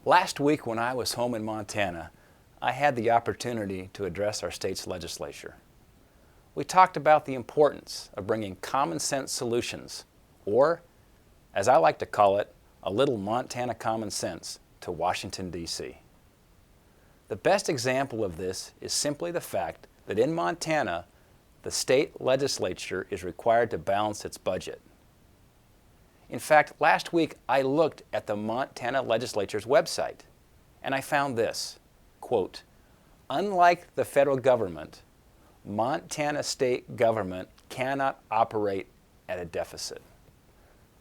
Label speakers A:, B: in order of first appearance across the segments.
A: Last week when I was home in Montana, I had the opportunity to address our state's legislature. We talked about the importance of bringing common sense solutions, or, as I like to call it, a little Montana common sense, to Washington, D.C. The best example of this is simply the fact that in Montana, the state legislature is required to balance its budget. In fact, last week I looked at the Montana legislature's website and I found this, quote, "Unlike the federal government, Montana state government cannot operate at a deficit.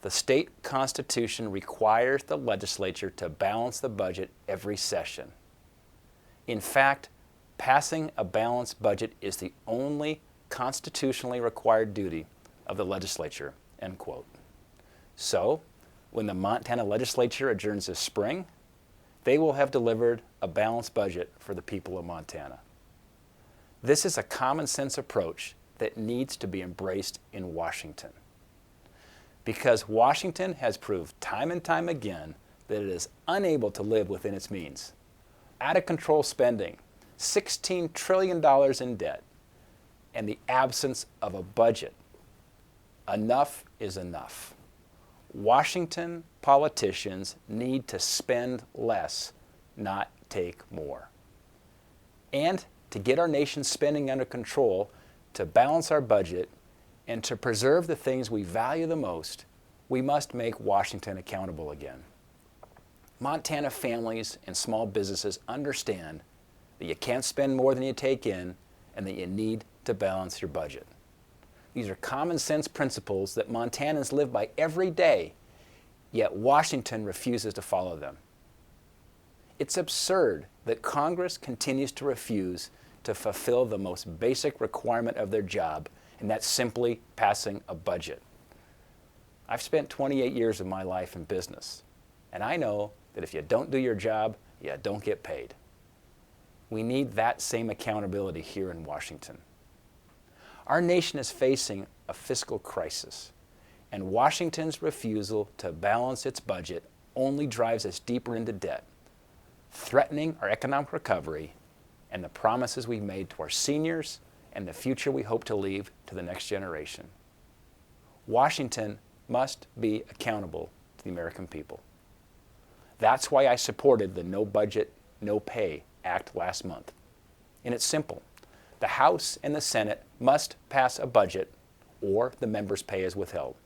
A: The state constitution requires the legislature to balance the budget every session. In fact, passing a balanced budget is the only constitutionally required duty of the legislature," end quote. So, when the Montana legislature adjourns this spring, they will have delivered a balanced budget for the people of Montana. This is a common sense approach that needs to be embraced in Washington. Because Washington has proved time and time again that it is unable to live within its means. Out of control spending, $16 trillion in debt, and the absence of a budget. Enough is enough. Washington politicians need to spend less, not take more. And to get our nation's spending under control, to balance our budget, and to preserve the things we value the most, we must make Washington accountable again. Montana families and small businesses understand that you can't spend more than you take in and that you need to balance your budget. These are common sense principles that Montanans live by every day, yet Washington refuses to follow them. It's absurd that Congress continues to refuse to fulfill the most basic requirement of their job, and that's simply passing a budget. I've spent 28 years of my life in business, and I know that if you don't do your job, you don't get paid. We need that same accountability here in Washington. Our nation is facing a fiscal crisis, and Washington's refusal to balance its budget only drives us deeper into debt, threatening our economic recovery and the promises we made to our seniors and the future we hope to leave to the next generation. Washington must be accountable to the American people. That's why I supported the No Budget, No Pay Act last month. And it's simple. The House and the Senate must pass a budget or the members' pay is withheld.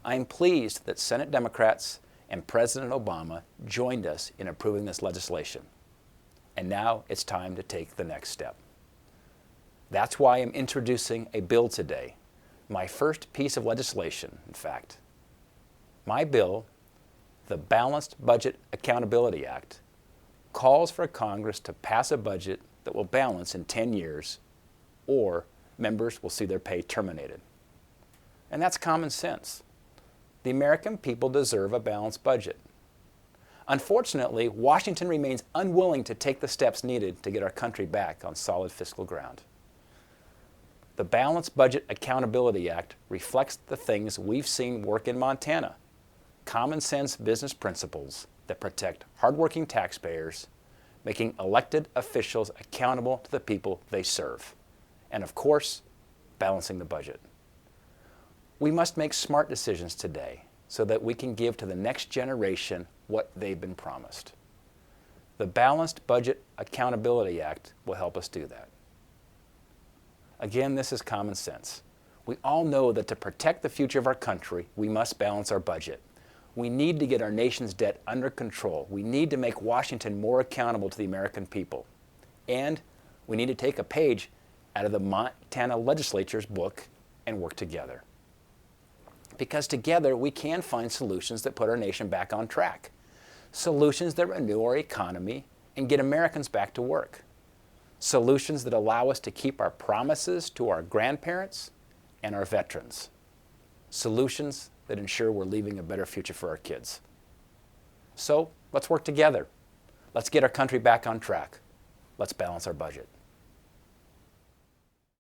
A: I am pleased that Senate Democrats and President Obama joined us in approving this legislation. And now it's time to take the next step. That's why I'm introducing a bill today, my first piece of legislation, in fact. My bill, the Balanced Budget Accountability Act, calls for Congress to pass a budget that will balance in 10 years, or members will see their pay terminated. And that's common sense. The American people deserve a balanced budget. Unfortunately, Washington remains unwilling to take the steps needed to get our country back on solid fiscal ground. The Balanced Budget Accountability Act reflects the things we've seen work in Montana: common sense business principles that protect hardworking taxpayers, making elected officials accountable to the people they serve, and of course, balancing the budget. We must make smart decisions today so that we can give to the next generation what they've been promised. The Balanced Budget Accountability Act will help us do that. Again, this is common sense. We all know that to protect the future of our country, we must balance our budget. We need to get our nation's debt under control. We need to make Washington more accountable to the American people. And we need to take a page out of the Montana legislature's book and work together. Because together we can find solutions that put our nation back on track. Solutions that renew our economy and get Americans back to work. Solutions that allow us to keep our promises to our grandparents and our veterans. Solutions that ensure we're leaving a better future for our kids. So let's work together. Let's get our country back on track. Let's balance our budget.